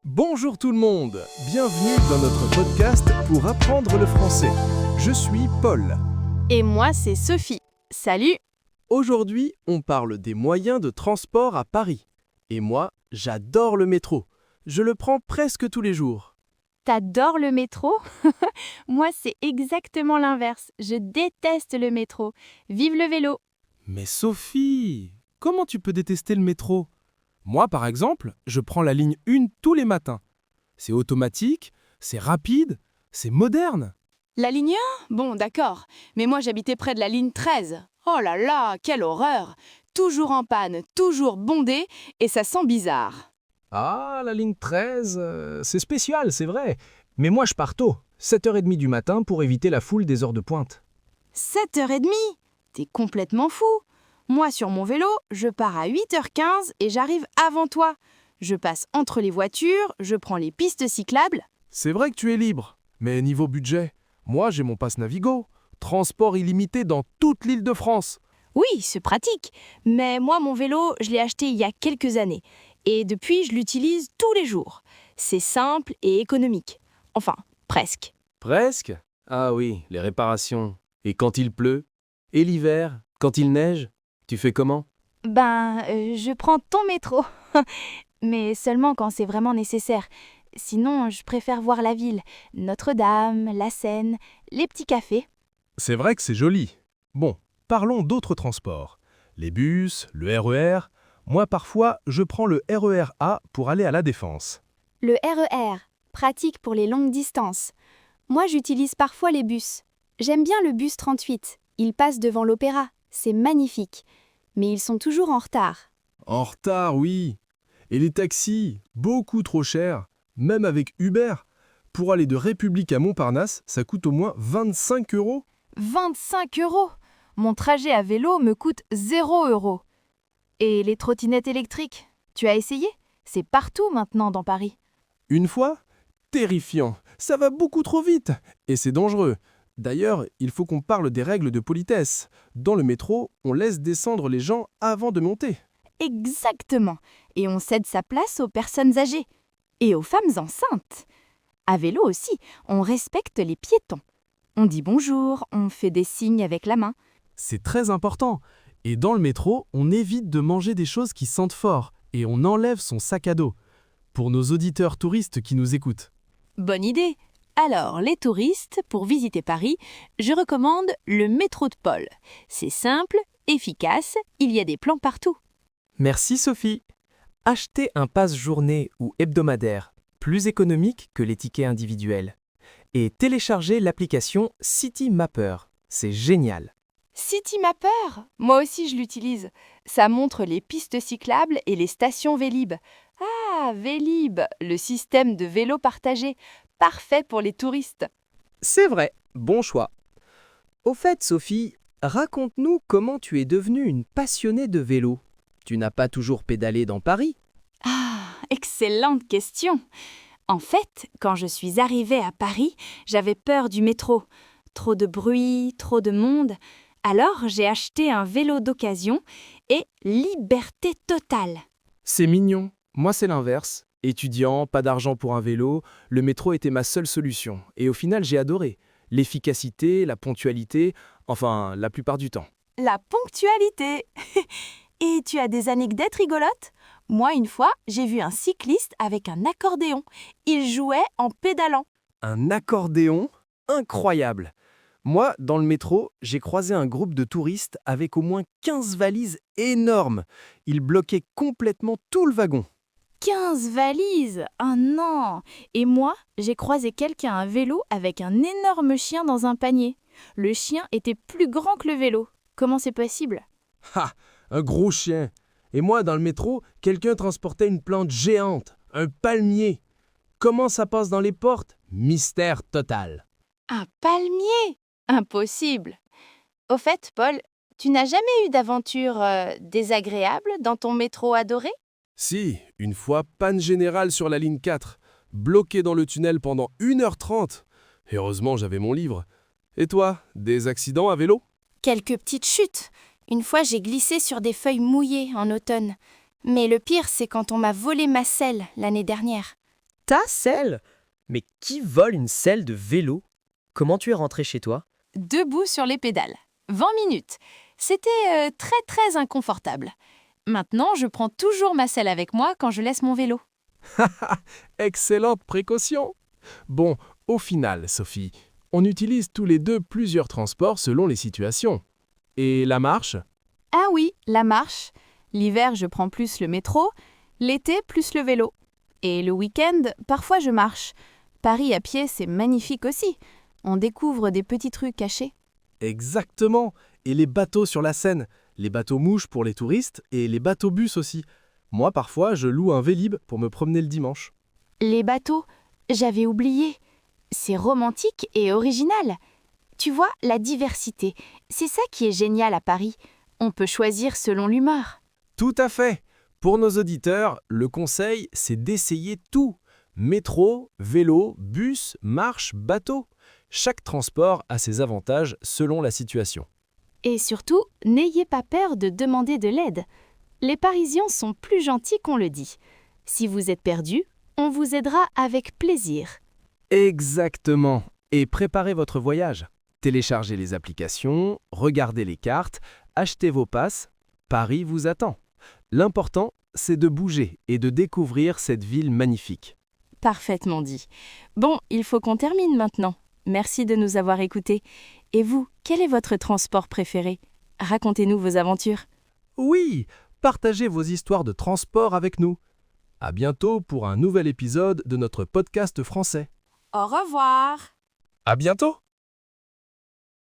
Bonjour tout le monde, bienvenue dans notre podcast pour apprendre le français. Je suis Paul. Et moi, c'est Sophie. Salut! Aujourd'hui, on parle des moyens de transport à Paris. Et moi, j'adore le métro. Je le prends presque tous les jours. T'adores le métro? Moi, c'est exactement l'inverse. Je déteste le métro. Vive le vélo! Mais Sophie, comment tu peux détester le métro? Moi, par exemple, je prends la ligne 1 tous les matins. C'est automatique, c'est rapide, c'est moderne. La ligne 1? Bon, d'accord. Mais moi, j'habitais près de la ligne 13. Oh là là, quelle horreur! Toujours en panne, toujours bondé, et ça sent bizarre. Ah, la ligne 13, c'est spécial, c'est vrai. Mais moi, je pars tôt, 7h30 du matin pour éviter la foule des heures de pointe. 7h30? T'es complètement fou! Moi, sur mon vélo, je pars à 8h15 et j'arrive avant toi. Je passe entre les voitures, je prends les pistes cyclables. C'est vrai que tu es libre, mais niveau budget, moi j'ai mon pass Navigo, transport illimité dans toute l'Île-de-France. Oui, c'est pratique. Mais moi, mon vélo, je l'ai acheté il y a quelques années. Et depuis, je l'utilise tous les jours. C'est simple et économique. Enfin, presque. Presque? Ah oui, les réparations. Et quand il pleut? Et l'hiver? Quand il neige? Tu fais comment? Je prends ton métro. Mais seulement quand c'est vraiment nécessaire. Sinon, je préfère voir la ville. Notre-Dame, la Seine, les petits cafés. C'est vrai que c'est joli. Bon, parlons d'autres transports. Les bus, le RER. Moi parfois, je prends le RER A pour aller à la Défense. Le RER, pratique pour les longues distances. Moi, j'utilise parfois les bus. J'aime bien le bus 38. Il passe devant l'opéra. C'est magnifique. Mais ils sont toujours en retard. En retard, oui. Et les taxis, beaucoup trop chers, même avec Uber. Pour aller de République à Montparnasse, ça coûte au moins 25 €. 25 €! Mon trajet à vélo me coûte 0 €. Et les trottinettes électriques, tu as essayé? C'est partout maintenant dans Paris. Une fois? Terrifiant. Ça va beaucoup trop vite. Et c'est dangereux. D'ailleurs, il faut qu'on parle des règles de politesse. Dans le métro, on laisse descendre les gens avant de monter. Exactement. Et on cède sa place aux personnes âgées. Et aux femmes enceintes. À vélo aussi, on respecte les piétons. On dit bonjour, on fait des signes avec la main. C'est très important. Et dans le métro, on évite de manger des choses qui sentent fort et on enlève son sac à dos. Pour nos auditeurs touristes qui nous écoutent. Bonne idée! Alors, les touristes, pour visiter Paris, je recommande le métro de Paul. C'est simple, efficace, il y a des plans partout. Merci Sophie. Achetez un pass journée ou hebdomadaire, plus économique que les tickets individuels. Et téléchargez l'application City Mapper. C'est génial. City Mapper, moi aussi je l'utilise. Ça montre les pistes cyclables et les stations Vélib. Ah, Vélib, le système de vélo partagé, parfait pour les touristes. C'est vrai, bon choix. Au fait, Sophie, raconte-nous comment tu es devenue une passionnée de vélo. Tu n'as pas toujours pédalé dans Paris? Ah, excellente question. En fait, quand je suis arrivée à Paris, j'avais peur du métro. Trop de bruit, trop de monde. Alors, j'ai acheté un vélo d'occasion et liberté totale. C'est mignon. Moi, c'est l'inverse. Étudiant, pas d'argent pour un vélo, le métro était ma seule solution. Et au final, j'ai adoré. L'efficacité, la ponctualité, enfin, la plupart du temps. La ponctualité. Et tu as des anecdotes rigolotes? Moi, une fois, j'ai vu un cycliste avec un accordéon. Il jouait en pédalant. Un accordéon? Incroyable! Moi, dans le métro, j'ai croisé un groupe de touristes avec au moins 15 valises énormes. Ils bloquaient complètement tout le wagon. 15 valises! Ah non! Et moi, j'ai croisé quelqu'un à vélo avec un énorme chien dans un panier. Le chien était plus grand que le vélo. Comment c'est possible? Ha! Un gros chien. Et moi, dans le métro, quelqu'un transportait une plante géante, un palmier. Comment ça passe dans les portes? Mystère total. Un palmier? Impossible! Au fait, Paul, tu n'as jamais eu d'aventure désagréable dans ton métro adoré? Si, une fois, panne générale sur la ligne 4, bloqué dans le tunnel pendant 1h30. Et heureusement, j'avais mon livre. Et toi, des accidents à vélo? Quelques petites chutes. Une fois, j'ai glissé sur des feuilles mouillées en automne. Mais le pire, c'est quand on m'a volé ma selle l'année dernière. Ta selle? Mais qui vole une selle de vélo? Comment tu es rentré chez toi? Debout sur les pédales. 20 minutes. C'était très inconfortable. Maintenant, je prends toujours ma selle avec moi quand je laisse mon vélo. Excellente précaution. Bon, au final, Sophie, on utilise tous les deux plusieurs transports selon les situations. Et la marche? Ah oui, la marche. L'hiver, je prends plus le métro, l'été, plus le vélo. Et le week-end, parfois je marche. Paris à pied, c'est magnifique aussi. On découvre des petits trucs cachés. Exactement. Et les bateaux sur la Seine, les bateaux mouches pour les touristes et les bateaux bus aussi. Moi, parfois, je loue un Vélib pour me promener le dimanche. Les bateaux, j'avais oublié. C'est romantique et original. Tu vois, la diversité, c'est ça qui est génial à Paris. On peut choisir selon l'humeur. Tout à fait. Pour nos auditeurs, le conseil, c'est d'essayer tout. Métro, vélo, bus, marche, bateau. Chaque transport a ses avantages selon la situation. Et surtout, n'ayez pas peur de demander de l'aide. Les Parisiens sont plus gentils qu'on le dit. Si vous êtes perdu, on vous aidera avec plaisir. Exactement. Et préparez votre voyage. Téléchargez les applications, regardez les cartes, achetez vos passes. Paris vous attend. L'important, c'est de bouger et de découvrir cette ville magnifique. Parfaitement dit. Bon, il faut qu'on termine maintenant. Merci de nous avoir écoutés. Et vous, quel est votre transport préféré? Racontez-nous vos aventures. Oui, partagez vos histoires de transport avec nous. À bientôt pour un nouvel épisode de notre podcast français. Au revoir! À bientôt!